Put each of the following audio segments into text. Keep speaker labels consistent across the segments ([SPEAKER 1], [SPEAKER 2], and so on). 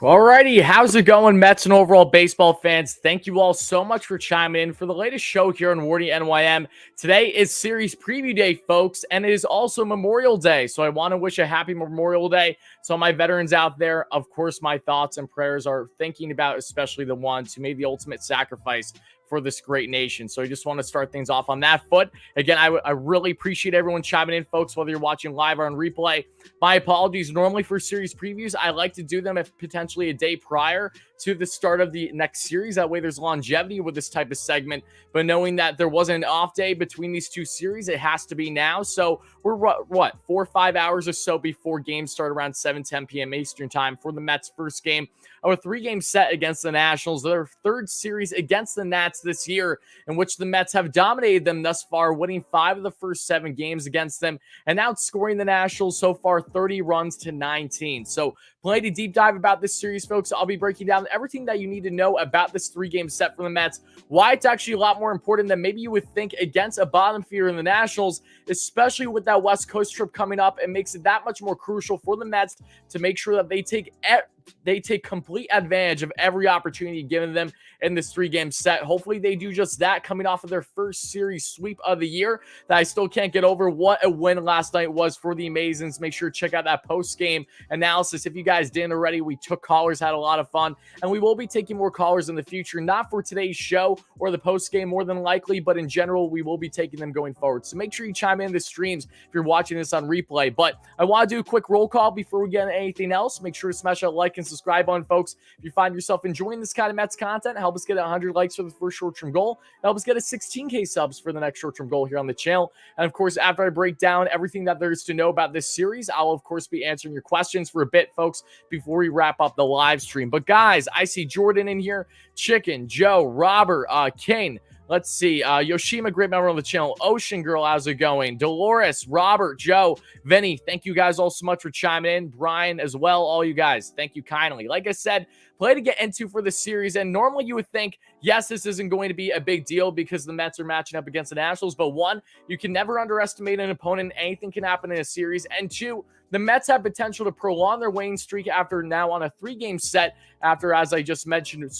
[SPEAKER 1] Alrighty, how's it going, Mets and overall baseball fans? Thank you all so much for chiming in for the latest show here on WardyNYM. Today is series preview day, folks, and it is also Memorial Day. So I want to wish a happy Memorial Day to all my veterans out there. Of course, my thoughts and prayers are thinking about especially the ones who made the ultimate sacrifice for this great nation. So I just want to start things off on that foot. Again, I really appreciate everyone chiming in, folks, whether you're watching live or on replay. My apologies. Normally for series previews, I like to do them if potentially a day prior to the start of the next series. That way there's longevity with this type of segment. But knowing that there wasn't an off day between these two series, it has to be now. So we're, 4 or 5 hours or so before games start around 7:10 p.m. Eastern time for the Mets' first game of a 3-game set against the Nationals, their third series against the Nats this year, in which the Mets have dominated them thus far, winning 5 of the first 7 games against them and outscoring the Nationals so far 30 runs to 19. So plenty to deep dive about this series, folks. I'll be breaking down everything that you need to know about this 3-game set for the Mets, why it's actually a lot more important than maybe you would think against a bottom feeder in the Nationals, especially with that West Coast trip coming up. It makes it that much more crucial for the Mets to make sure that they take complete advantage of every opportunity given them in this 3-game set. Hopefully they do just that, coming off of their first series sweep of the year that I still can't get over. What a win last night was for the Amazons. Make sure to check out that post-game analysis. If you guys didn't already, we took callers, had a lot of fun, and we will be taking more callers in the future, not for today's show or the post-game more than likely, but in general, we will be taking them going forward. So make sure you chime in the streams if you're watching this on replay. But I want to do a quick roll call before we get into anything else. Make sure to smash that like and subscribe on, folks. If you find yourself enjoying this kind of Mets content, help us get 100 likes for the first short-term goal. Help us get a 16K subs for the next short-term goal here on the channel. And of course, after I break down everything that there is to know about this series, I'll of course be answering your questions for a bit, folks, before we wrap up the live stream. But guys, I see Jordan in here, Chicken, Joe, Robert, Kane. Let's see. Yoshima, great member on the channel. Ocean Girl, how's it going? Dolores, Robert, Joe, Vinny, thank you guys all so much for chiming in. Brian as well, all you guys. Thank you kindly. Like I said, play to get into for the series. And normally you would think, yes, this isn't going to be a big deal because the Mets are matching up against the Nationals. But one, you can never underestimate an opponent. Anything can happen in a series. And two, the Mets have potential to prolong their winning streak after now on a 3-game set after, as I just mentioned,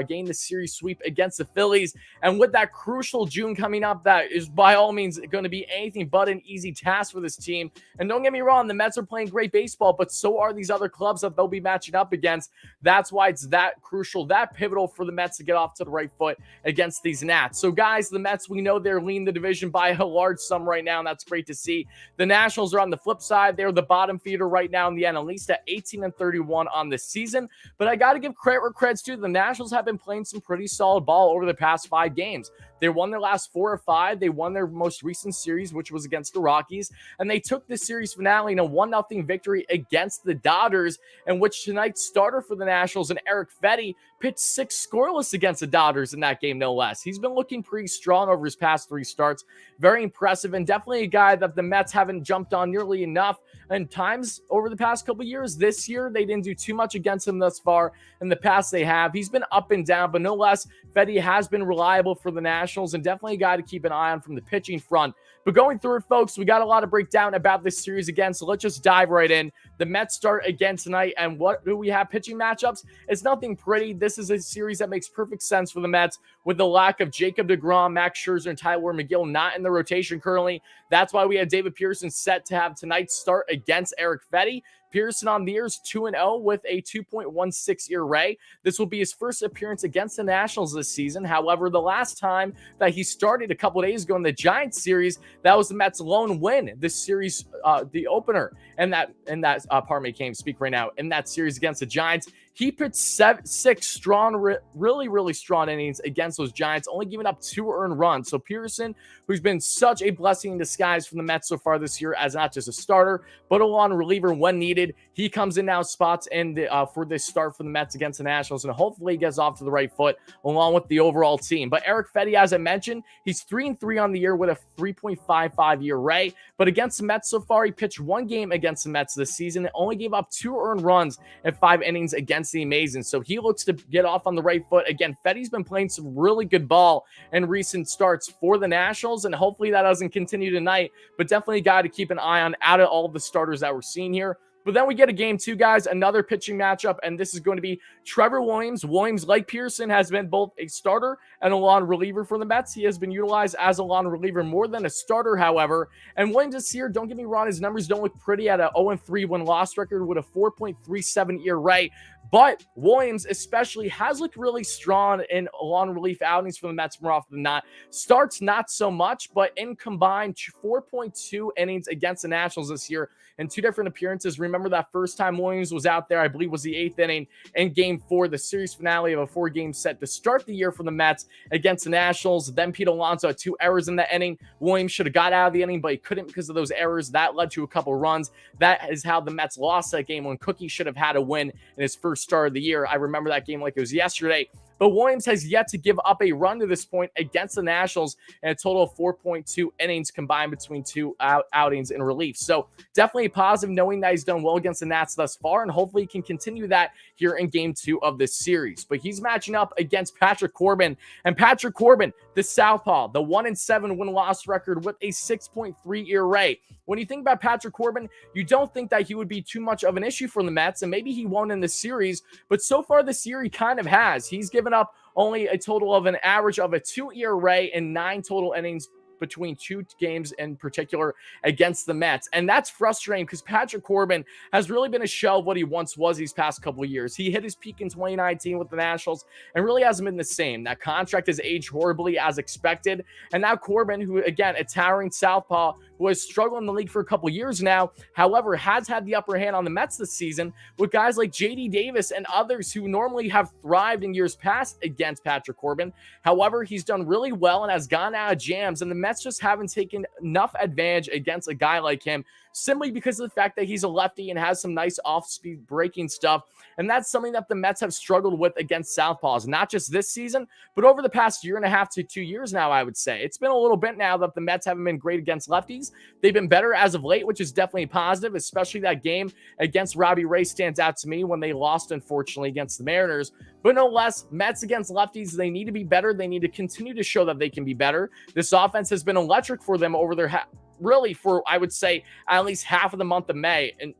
[SPEAKER 1] gained the series sweep against the Phillies. And with that crucial June coming up, that is by all means going to be anything but an easy task for this team. And don't get me wrong, the Mets are playing great baseball, but so are these other clubs that they'll be matching up against. That's why it's that crucial, that pivotal for the Mets to get off to the right foot against these Nats. So guys, the Mets, we know they're leading the division by a large sum right now, and that's great to see. The Nationals are on the flip side. They're the bottom feeder right now in the NL East at 18-31 on the season. But I got to give credit where credit's due. The Nationals have been playing some pretty solid ball over the past 5 games. They won their last 4 or 5. They won their most recent series, which was against the Rockies. And they took the series finale in a 1-0 victory against the Dodgers, in which tonight's starter for the Nationals and Eric Fetty pitched 6 scoreless against the Dodgers in that game, no less. He's been looking pretty strong over his past 3 starts. Very impressive, and definitely a guy that the Mets haven't jumped on nearly enough and times over the past couple years. This year, they didn't do too much against him thus far. In the past, they have. He's been up and down, but no less, Fetty has been reliable for the Nationals and definitely a guy to keep an eye on from the pitching front. But going through it, folks, we got a lot to break down about this series again, so let's just dive right in. The Mets start again tonight, and what do we have pitching matchups? It's nothing pretty. This is a series that makes perfect sense for the Mets with the lack of Jacob deGrom, Max Scherzer, and Tyler McGill not in the rotation currently. That's why we had David Pearson set to have tonight's start against Eric Fetty. Pearson on the year is 2-0 with a 2.16 ERA. This will be his first appearance against the Nationals this season. However, the last time that he started a couple days ago in the Giants series, that was the Mets' lone win. This series, the opener, and that pardon me, can't speak right now, in that series against the Giants. He pitched 6 strong, really strong innings against those Giants, only giving up 2 earned runs. So Pearson, who's been such a blessing in disguise from the Mets so far this year as not just a starter, but a long reliever when needed, he comes in now, spots in for this start for the Mets against the Nationals, and hopefully he gets off to the right foot along with the overall team. But Eric Fetty, as I mentioned, he's 3-3 on the year with a 3.55 ERA. But against the Mets so far, he pitched 1 game against the Mets this season and only gave up 2 earned runs in 5 innings against the Amazons. So he looks to get off on the right foot. Again, Fetty's been playing some really good ball in recent starts for the Nationals, and hopefully that doesn't continue tonight, but definitely a guy to keep an eye on out of all the starters that we're seeing here. But then we get a game 2, guys, another pitching matchup, and this is going to be Trevor Williams. Williams, like Pearson, has been both a starter and a long reliever for the Mets. He has been utilized as a long reliever more than a starter, however. And Williams this year, don't get me wrong, his numbers don't look pretty at a 0-3 win-loss record with a 4.37 ERA. But Williams especially has looked really strong in long relief outings for the Mets more often than not. Starts not so much, but in combined 4.2 innings against the Nationals this year in 2 different appearances. Remember that first time Williams was out there, I believe was the 8th inning in Game 4, the series finale of a 4-game set to start the year for the Mets against the Nationals. Then Pete Alonso had 2 errors in that inning. Williams should have got out of the inning, but he couldn't because of those errors. That led to a couple runs. That is how the Mets lost that game when Cookie should have had a win in his first start of the year. I remember that game like it was yesterday. But Williams has yet to give up a run to this point against the Nationals in a total of 4.2 innings combined between 2 outings in relief. So definitely positive knowing that he's done well against the Nats thus far, and hopefully he can continue that here in Game 2 of this series. But he's matching up against Patrick Corbin, and Patrick Corbin, the southpaw, the 1-7 win-loss record with a 6.3 ERA. When you think about Patrick Corbin, you don't think that he would be too much of an issue for the Mets, and maybe he won't in the series, but so far this year he kind of has. He's given up only a total of an average of a 2 ERA in 9 total innings between 2 games in particular against the Mets. And that's frustrating because Patrick Corbin has really been a shell of what he once was these past couple of years. He hit his peak in 2019 with the Nationals and really hasn't been the same. That contract has aged horribly as expected. And now Corbin, who again, a towering southpaw who has struggled in the league for a couple of years now, however, has had the upper hand on the Mets this season with guys like J.D. Davis and others who normally have thrived in years past against Patrick Corbin. However, he's done really well and has gone out of jams, and the Mets just haven't taken enough advantage against a guy like him simply because of the fact that he's a lefty and has some nice off-speed breaking stuff. And that's something that the Mets have struggled with against southpaws, not just this season, but over the past 1.5 to 2 years now, I would say. It's been a little bit now that the Mets haven't been great against lefties. They've been better as of late, which is definitely positive, especially that game against Robbie Ray stands out to me when they lost, unfortunately, against the Mariners. But no less, Mets against lefties, they need to be better. They need to continue to show that they can be better. This offense has been electric for them over their really for, I would say, at least half of the month of May. And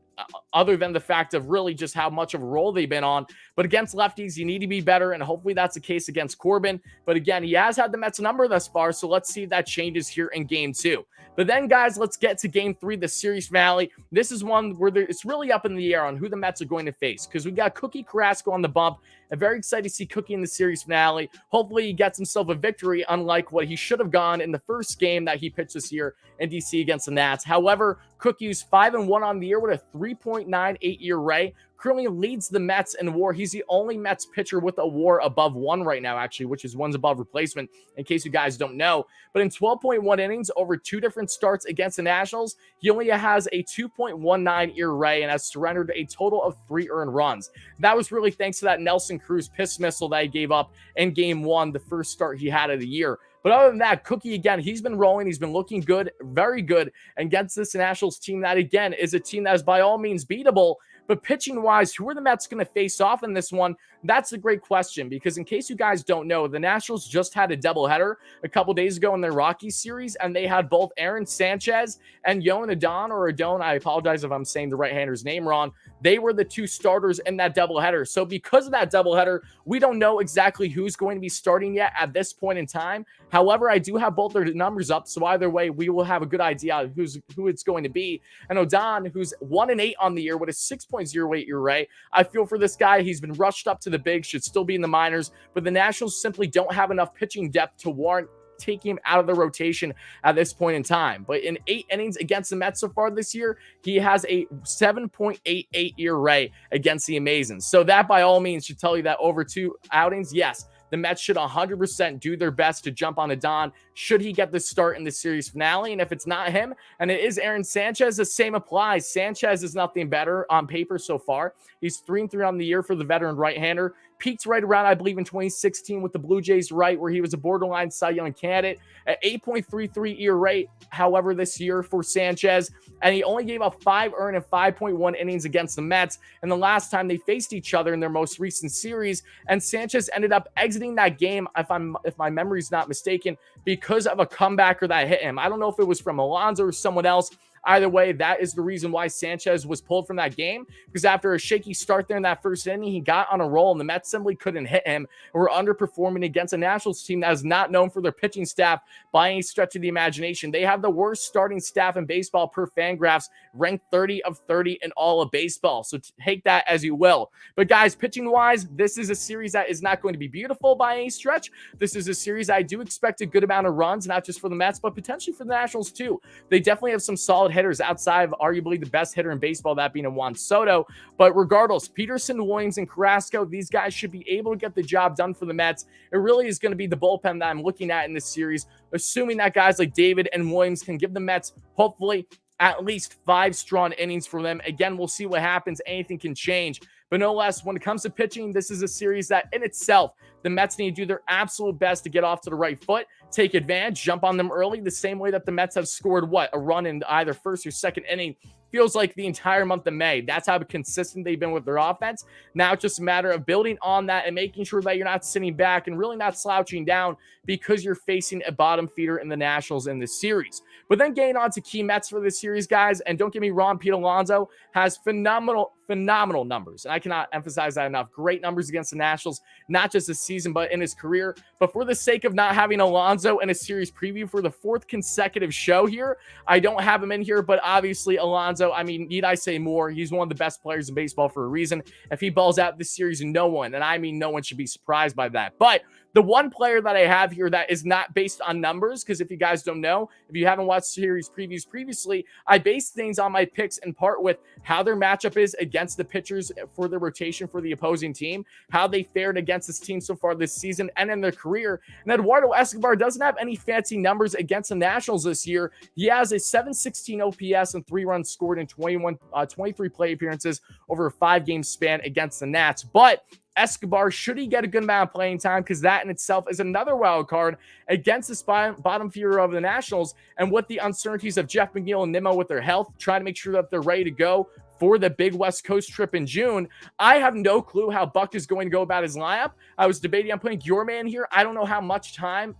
[SPEAKER 1] other than the fact of really just how much of a role they've been on. But against lefties, you need to be better, and hopefully that's the case against Corbin. But again, he has had the Mets number thus far, so let's see if that changes here in Game 2. But then, guys, let's get to Game 3, the series finale. This is one where it's really up in the air on who the Mets are going to face, because we got Cookie Carrasco on the bump. I'm very excited to see Cookie in the series finale. Hopefully he gets himself a victory, unlike what he should have gone in the first game that he pitched this year in DC against the Nats. However, Cookie's 5-1 on the year with a 3.98 ERA. Currently leads the Mets in WAR. He's the only Mets pitcher with a WAR above 1 right now, actually, which is 1's above replacement, in case you guys don't know. But in 12.1 innings over 2 different starts against the Nationals, he only has a 2.19 ERA and has surrendered a total of 3 earned runs. That was really thanks to that Nelson Cruz piss missile that he gave up in Game 1, the first start he had of the year. But other than that, Cookie, again, he's been rolling. He's been looking good, very good against this Nationals team that, again, is a team that is by all means beatable. But pitching-wise, who are the Mets going to face off in this one? That's a great question, because in case you guys don't know, the Nationals just had a doubleheader a couple days ago in their Rockies series, and they had both Aaron Sanchez and Yoan Adon, or Adon, I apologize if I'm saying the right-hander's name wrong. They were the 2 starters in that doubleheader. So because of that doubleheader, we don't know exactly who's going to be starting yet at this point in time. However, I do have both their numbers up, so either way, we will have a good idea of who it's going to be. And Adon, who's 1-8 on the year with a 6.08 ERA, I feel for this guy. He's been rushed up to the big, should still be in the minors, but the Nationals simply don't have enough pitching depth to warrant taking him out of the rotation at this point in time. But in 8 innings against the Mets so far this year, he has a 7.88 ERA against the Amazons. So that by all means should tell you that over 2 outings, yes, the Mets should 100% do their best to jump on Adon should he get the start in the series finale. And if it's not him, and it is Aaron Sanchez, the same applies. Sanchez is nothing better on paper so far. He's 3-3 on the year for the veteran right-hander. Peaked right around, I believe, in 2016 with the Blue Jays, right, where he was a borderline Cy Young candidate at 8.33 ERA, however, this year for Sanchez. And he only gave up 5 earned and 5.1 innings against the Mets. And the last time they faced each other in their most recent series, and Sanchez ended up exiting that game, if my memory's not mistaken, because of a comebacker that hit him. I don't know if it was from Alonso or someone else. Either way, that is the reason why Sanchez was pulled from that game, because after a shaky start there in that first inning, he got on a roll and the Mets simply couldn't hit him. We're underperforming against a Nationals team that is not known for their pitching staff by any stretch of the imagination. They have the worst starting staff in baseball per Fangraphs, ranked 30 of 30 in all of baseball. So take that as you will. But guys, pitching-wise, this is a series that is not going to be beautiful by any stretch. This is a series I do expect a good amount of runs, not just for the Mets, but potentially for the Nationals too. They definitely have some solid hitters outside of arguably the best hitter in baseball, that being Juan Soto. But regardless, Peterson, Williams, and Carrasco, these guys should be able to get the job done for the Mets. It really is going to be the bullpen that I'm looking at in this series, assuming that guys like David and Williams can give the Mets, hopefully, at least 5 strong innings for them. Again, we'll see what happens. Anything can change. But no less, when it comes to pitching, this is a series that in itself, the Mets need to do their absolute best to get off to the right foot, take advantage, jump on them early, the same way that the Mets have scored, a run in either first or second inning. Feels like the entire month of May. That's how consistent they've been with their offense. Now it's just a matter of building on that and making sure that you're not sitting back and really not slouching down because you're facing a bottom feeder in the Nationals in this series. But then getting on to key Mets for this series, guys, and don't get me wrong, Pete Alonso has phenomenal numbers. And I cannot emphasize that enough. Great numbers against the Nationals, not just this season, but in his career. But for the sake of not having Alonso in a series preview for the 4th consecutive show here, I don't have him in here, but obviously Alonso, I mean, need I say more? He's one of the best players in baseball for a reason. If he balls out this series, no one, and I mean no one, should be surprised by that. But the one player that I have here that is not based on numbers, because if you guys don't know, if you haven't watched series previews previously, I base things on my picks in part with how their matchup is against the pitchers for the rotation for the opposing team, how they fared against this team so far this season and in their career. And Eduardo Escobar doesn't have any fancy numbers against the Nationals this year. He has a 716 OPS and 3 runs scored in 23 play appearances over a 5-game span against the Nats. But Escobar, should he get a good amount of playing time, because that in itself is another wild card against the bottom feeder of the Nationals, and with the uncertainties of Jeff McNeil and Nimmo with their health, trying to make sure that they're ready to go for the big West Coast trip in June. I have no clue how Buck is going to go about his lineup. I was debating on putting Guillorme in here. I don't know how much playing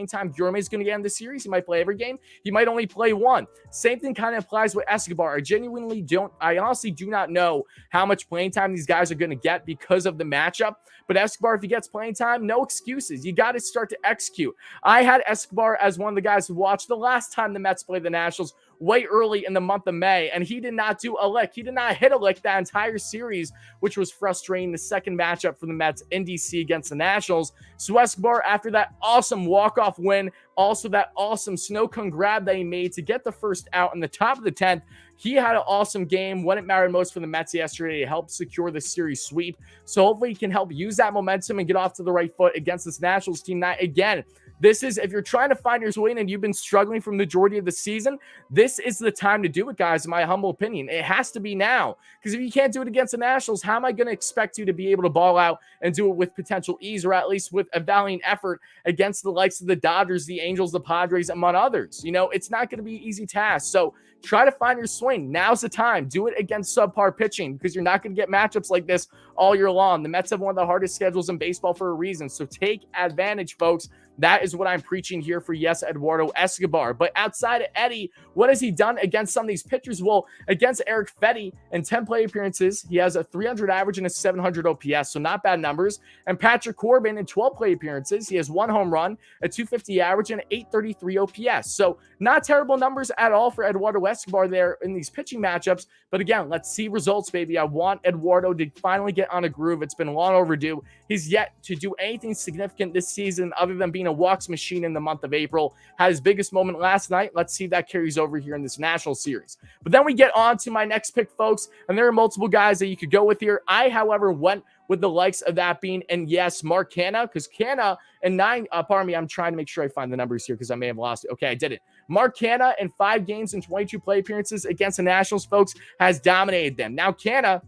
[SPEAKER 1] time Guillorme is going to get in the series. He might play every game. He might only play one. Same thing kind of applies with Escobar. I honestly do not know how much playing time these guys are going to get because of the matchup. But Escobar, if he gets playing time, no excuses. You got to start to execute. I had Escobar as one of the guys who watched the last time the Mets played the Nationals way early in the month of May, and he did not do a lick. He did not hit a lick that entire series, which was frustrating. The second matchup for the Mets in DC against the Nationals. So Escobar, after that awesome walk-off win, also that awesome snow cone grab that he made to get the first out in the top of the 10th, he had an awesome game when it mattered most for the Mets yesterday to help secure the series sweep. So hopefully he can help use that momentum and get off to the right foot against this Nationals team that, again, this is, if you're trying to find your way in and you've been struggling for the majority of the season, this is the time to do it, guys, in my humble opinion. It has to be now, because if you can't do it against the Nationals, how am I going to expect you to be able to ball out and do it with potential ease, or at least with a valiant effort against the likes of the Dodgers, the Angels, the Padres, among others? You know, it's not going to be an easy task. So try to find your swing. Now's the time. Do it against subpar pitching, because you're not going to get matchups like this all year long. The Mets have one of the hardest schedules in baseball for a reason. So take advantage, folks. That is what I'm preaching here for, yes, Eduardo Escobar. But outside of Eddie, what has he done against some of these pitchers? Well, against Eric Fetty, in 10 play appearances, he has a 300 average and a 700 OPS, so not bad numbers. And Patrick Corbin, in 12 play appearances, he has 1 home run, a 250 average, and an 833 OPS. So not terrible numbers at all for Eduardo Escobar there in these pitching matchups. But again, let's see results, baby. I want Eduardo to finally get on a groove. It's been long overdue. He's yet to do anything significant this season other than being a walks machine in the month of April. Had his biggest moment last night. Let's see if that carries over here in this national series. But then we get on to my next pick, folks, and there are multiple guys that you could go with here. I, however, went with the likes of that being, and yes, Mark Canha, because Canha in I'm trying to make sure I find the numbers here because I may have lost it. Okay, I did it. Mark Canha in 5 games and 22 play appearances against the Nationals, folks, has dominated them. Now, Canha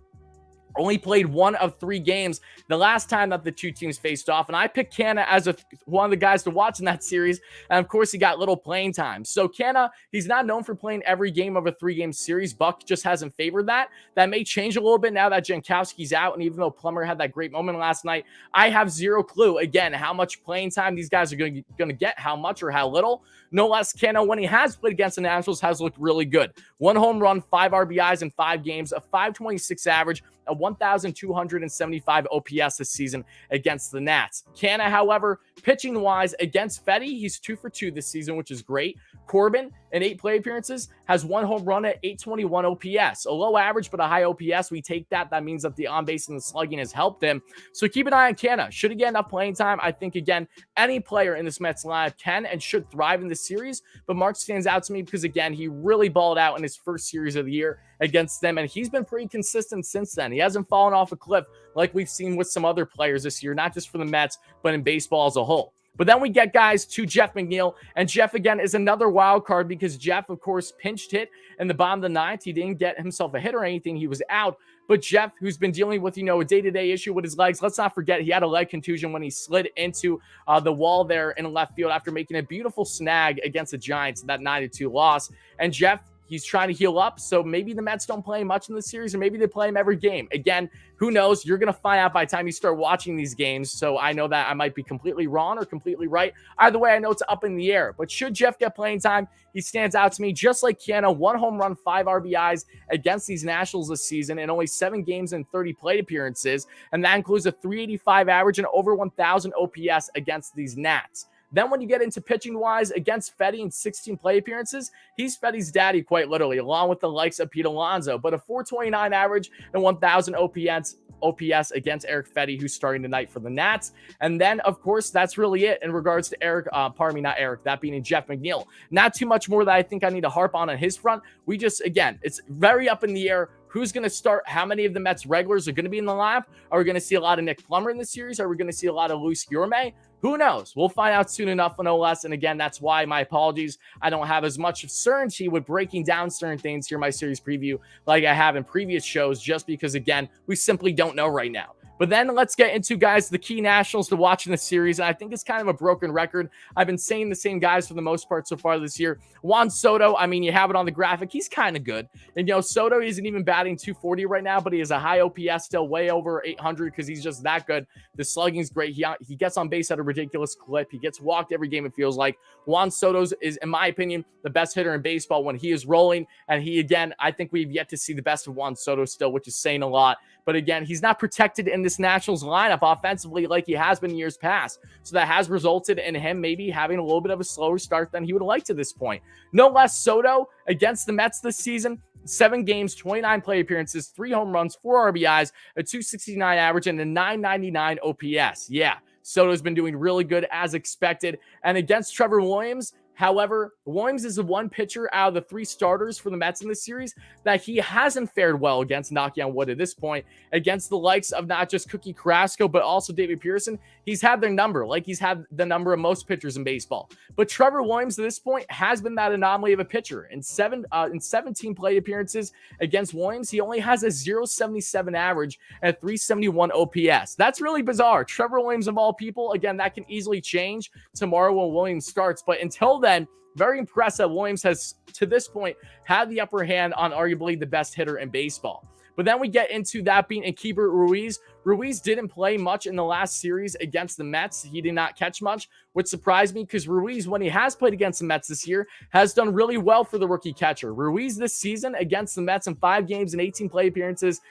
[SPEAKER 1] only played 1 of 3 games the last time that the two teams faced off. And I picked Canna as one of the guys to watch in that series. And of course, he got little playing time. So Canna, he's not known for playing every game of a 3-game series. Buck just hasn't favored that. That may change a little bit now that Jankowski's out. And even though Plummer had that great moment last night, I have zero clue, again, how much playing time these guys are going to get, how much or how little. No less, Canna, when he has played against the Nationals, has looked really good. 1 home run, 5 RBIs in 5 games, a 5.26 average, a 1,275 OPS this season against the Nats. Canna, however, pitching-wise against Fetty, he's 2 for 2 this season, which is great. Corbin, in 8 play appearances, has 1 home run at 821 OPS. A low average, but a high OPS. We take that. That means that the on-base and the slugging has helped him. So keep an eye on Canna. Should he get enough playing time? I think, again, any player in this Mets lineup can and should thrive in this series. But Mark stands out to me because, again, he really balled out in his first series of the year against them, and he's been pretty consistent since then. He hasn't fallen off a cliff like we've seen with some other players this year, not just for the Mets, but in baseball as a whole. But then we get guys to Jeff McNeil, and Jeff, again, is another wild card because Jeff, of course, pinched hit in the bottom of the 9th. He didn't get himself a hit or anything. He was out. But Jeff, who's been dealing with, a day-to-day issue with his legs, let's not forget he had a leg contusion when he slid into the wall there in left field after making a beautiful snag against the Giants, that 9-2 loss. And Jeff, he's trying to heal up, so maybe the Mets don't play much in the series, or maybe they play him every game. Again, who knows? You're going to find out by the time you start watching these games, so I know that I might be completely wrong or completely right. Either way, I know it's up in the air. But should Jeff get playing time, he stands out to me just like Canna. 1 home run, 5 RBIs against these Nationals this season in only 7 games and 30 plate appearances, and that includes a 385 average and over 1,000 OPS against these Nats. Then when you get into pitching-wise, against Fetty in 16 play appearances, he's Fetty's daddy, quite literally, along with the likes of Pete Alonso. But a 429 average and 1,000 OPS against Eric Fetty, who's starting tonight for the Nats. And then, of course, that's really it in regards to that being Jeff McNeil. Not too much more that I think I need to harp on his front. We just, again, it's very up in the air. Who's going to start? How many of the Mets regulars are going to be in the lineup? Are we going to see a lot of Nick Plummer in the series? Are we going to see a lot of Luis Guillorme? Who knows? We'll find out soon enough, no less. And again, that's why my apologies. I don't have as much certainty with breaking down certain things here in my series preview like I have in previous shows, just because, again, we simply don't know right now. But then let's get into, guys, the key Nationals to watch in the series. And I think it's kind of a broken record. I've been saying the same guys for the most part so far this year. Juan Soto, I mean, you have it on the graphic. He's kind of good. And, Soto isn't even batting 240 right now, but he has a high OPS still, way over 800 because he's just that good. The slugging's great. He gets on base at a ridiculous clip. He gets walked every game, it feels like. Juan Soto is, in my opinion, the best hitter in baseball when he is rolling. And he, again, I think we've yet to see the best of Juan Soto still, which is saying a lot. But again, he's not protected in this Nationals lineup offensively like he has been in years past. So that has resulted in him maybe having a little bit of a slower start than he would like to this point. No less, Soto against the Mets this season, 7 games, 29 play appearances, 3 home runs, 4 RBIs, a 269 average, and a 999 OPS. Yeah, Soto's been doing really good as expected. And against Trevor Williams, however, Williams is the one pitcher out of the 3 starters for the Mets in this series that he hasn't fared well against, knocking on wood at this point, against the likes of not just Cookie Carrasco, but also David Pearson. He's had their number, like he's had the number of most pitchers in baseball. But Trevor Williams at this point has been that anomaly of a pitcher. In 17 plate appearances against Williams, he only has a 0.77 average and a 371 OPS. That's really bizarre. Trevor Williams, of all people, again, that can easily change tomorrow when Williams starts. But until then, very impressive. Williams has, to this point, had the upper hand on arguably the best hitter in baseball. But then we get into that being Keibert Ruiz. Ruiz didn't play much in the last series against the Mets. He did not catch much, which surprised me because Ruiz, when he has played against the Mets this year, has done really well for the rookie catcher. Ruiz this season against the Mets in 5 games and 18 play appearances,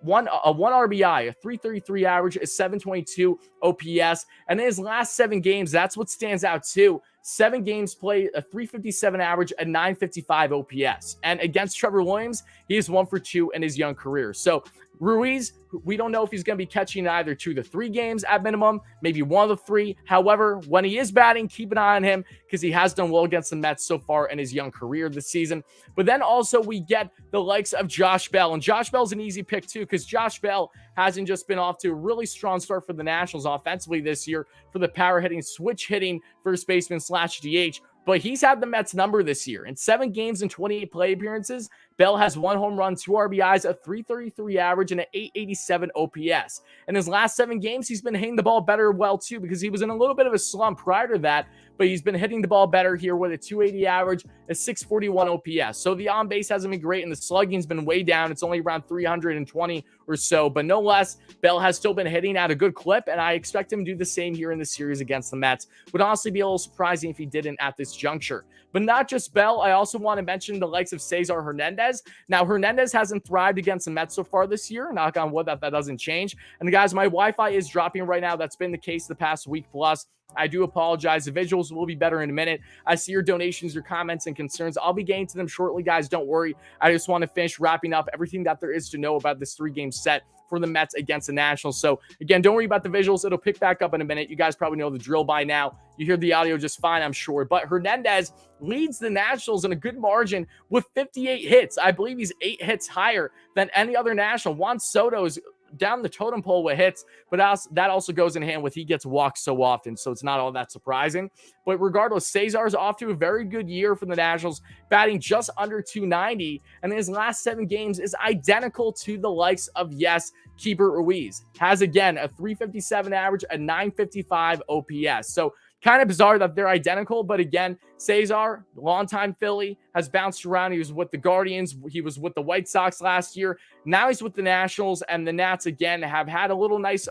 [SPEAKER 1] a 1 RBI, a 333 average, a 722 OPS. And in his last 7 games, that's what stands out too. 7 games played, a 357 average, a 955 OPS. And against Trevor Williams, he is 1 for 2 in his young career. So Ruiz, we don't know if he's going to be catching either 2 to 3 games at minimum, maybe 1 of the 3. However, when he is batting, keep an eye on him because he has done well against the Mets so far in his young career this season. But then also we get the likes of Josh Bell. And Josh Bell's an easy pick too because Josh Bell hasn't just been off to a really strong start for the Nationals offensively this year for the power hitting, switch hitting first baseman / DH. But he's had the Mets number this year. In 7 games and 28 play appearances, Bell has 1 home run, 2 RBIs, a .333 average, and an .887 OPS. In his last 7 games, he's been hitting the ball better well, too, because he was in a little bit of a slump prior to that, but he's been hitting the ball better here with a .280 average, a .641 OPS. So the on-base hasn't been great, and the slugging's been way down. It's only around 320 or so, but no less, Bell has still been hitting at a good clip, and I expect him to do the same here in the series against the Mets. Would honestly be a little surprising if he didn't at this juncture. But not just Bell, I also want to mention the likes of Cesar Hernandez. Now, Hernandez hasn't thrived against the Mets so far this year. Knock on wood that doesn't change. And guys, my Wi-Fi is dropping right now. That's been the case the past week plus. I do apologize. The visuals will be better in a minute. I see your donations, your comments, and concerns. I'll be getting to them shortly, guys. Don't worry. I just want to finish wrapping up everything that there is to know about this 3-game set for the Mets against the Nationals. So, again, don't worry about the visuals. It'll pick back up in a minute. You guys probably know the drill by now. You hear the audio just fine, I'm sure. But Hernandez leads the Nationals in a good margin with 58 hits. I believe he's 8 hits higher than any other National. Juan Soto is down the totem pole with hits, but that also goes in hand with he gets walked so often, so it's not all that surprising. But regardless, Cesar's off to a very good year for the Nationals, batting just under .290, and in his last 7 games is identical to the likes of, yes, Keibert Ruiz. Has, again, a .357 average, a .955 OPS. So kind of bizarre that they're identical, but again, Cesar, longtime Philly, has bounced around. He was with the Guardians. He was with the White Sox last year. Now he's with the Nationals, and the Nats, again, have had a little nice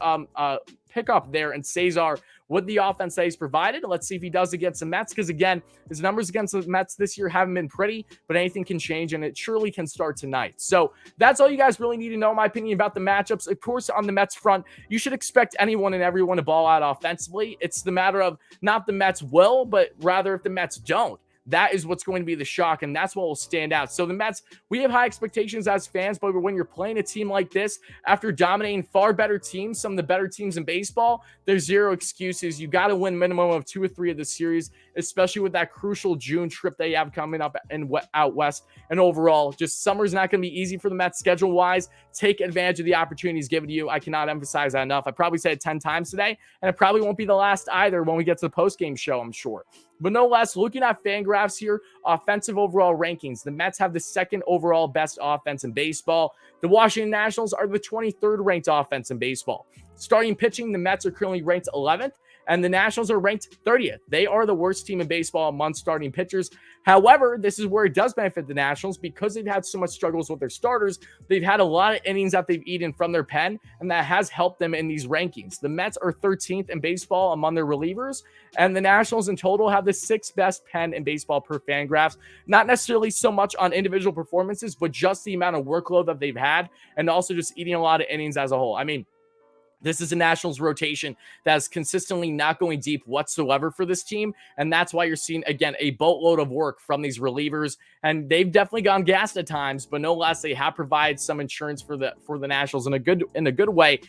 [SPEAKER 1] pickup there, and Cesar, with the offense that he's provided, let's see if he does against the Mets, because, again, his numbers against the Mets this year haven't been pretty, but anything can change, and it surely can start tonight. So that's all you guys really need to know, in my opinion, about the matchups. Of course, on the Mets front, you should expect anyone and everyone to ball out offensively. It's the matter of not the Mets will, but rather if the Mets don't. That is what's going to be the shock, and that's what will stand out. So the Mets, we have high expectations as fans, but when you're playing a team like this, after dominating far better teams, some of the better teams in baseball, there's zero excuses. You got to win minimum of 2 or 3 of the series, especially with that crucial June trip they have coming up out west. And overall, just summer's not going to be easy for the Mets schedule-wise. Take advantage of the opportunities given to you. I cannot emphasize that enough. I probably said it 10 times today, and it probably won't be the last either when we get to the post-game show, I'm sure. But no less, looking at FanGraphs here, offensive overall rankings, the Mets have the 2nd overall best offense in baseball. The Washington Nationals are the 23rd ranked offense in baseball. Starting pitching, the Mets are currently ranked 11th, and the Nationals are ranked 30th. They are the worst team in baseball among starting pitchers. However, this is where it does benefit the Nationals because they've had so much struggles with their starters. They've had a lot of innings that they've eaten from their pen, and that has helped them in these rankings. The Mets are 13th in baseball among their relievers, and the Nationals in total have the 6th best pen in baseball per FanGraphs. Not necessarily so much on individual performances, but just the amount of workload that they've had, and also just eating a lot of innings as a whole. I mean, this is a Nationals rotation that's consistently not going deep whatsoever for this team, and that's why you're seeing, again, a boatload of work from these relievers, and they've definitely gone gassed at times, but no less, they have provided some insurance for the Nationals in a good way,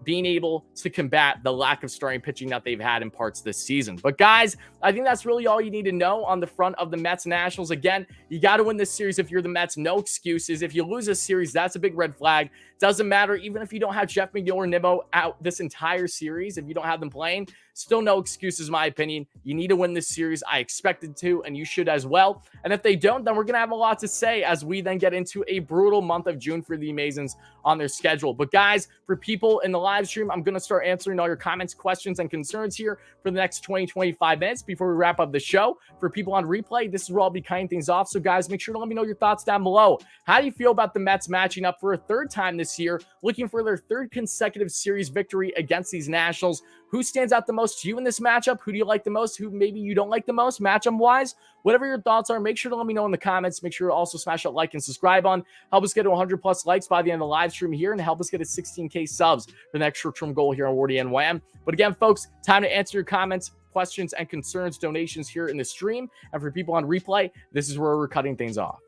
[SPEAKER 1] being able to combat the lack of starting pitching that they've had in parts this season. But guys, I think that's really all you need to know on the front of the Mets Nationals. Again, you got to win this series if you're the Mets. No excuses. If you lose this series, that's a big red flag. Doesn't matter. Even if you don't have Jeff McNeil or Nimmo out this entire series, if you don't have them playing, still no excuses, in my opinion. You need to win this series. I expected to, and you should as well. And if they don't, then we're going to have a lot to say as we then get into a brutal month of June for the Amazons on their schedule. But guys, for people in the live stream, I'm going to start answering all your comments, questions, and concerns here for the next 20-25 minutes before we wrap up the show. For people on replay, this is where I'll be cutting things off. So guys, make sure to let me know your thoughts down below. How do you feel about the Mets matching up for a 3rd time this year, looking for their 3rd consecutive series victory against these Nationals? Who stands out the most to you in this matchup? Who do you like the most? Who maybe you don't like the most matchup-wise? Whatever your thoughts are, make sure to let me know in the comments. Make sure to also smash that like and subscribe on. Help us get to 100+ likes by the end of the live stream here, and help us get to 16K subs for the next short-term goal here on WardyNYM. But again, folks, time to answer your comments, questions, and concerns, donations here in the stream. And for people on replay, this is where we're cutting things off.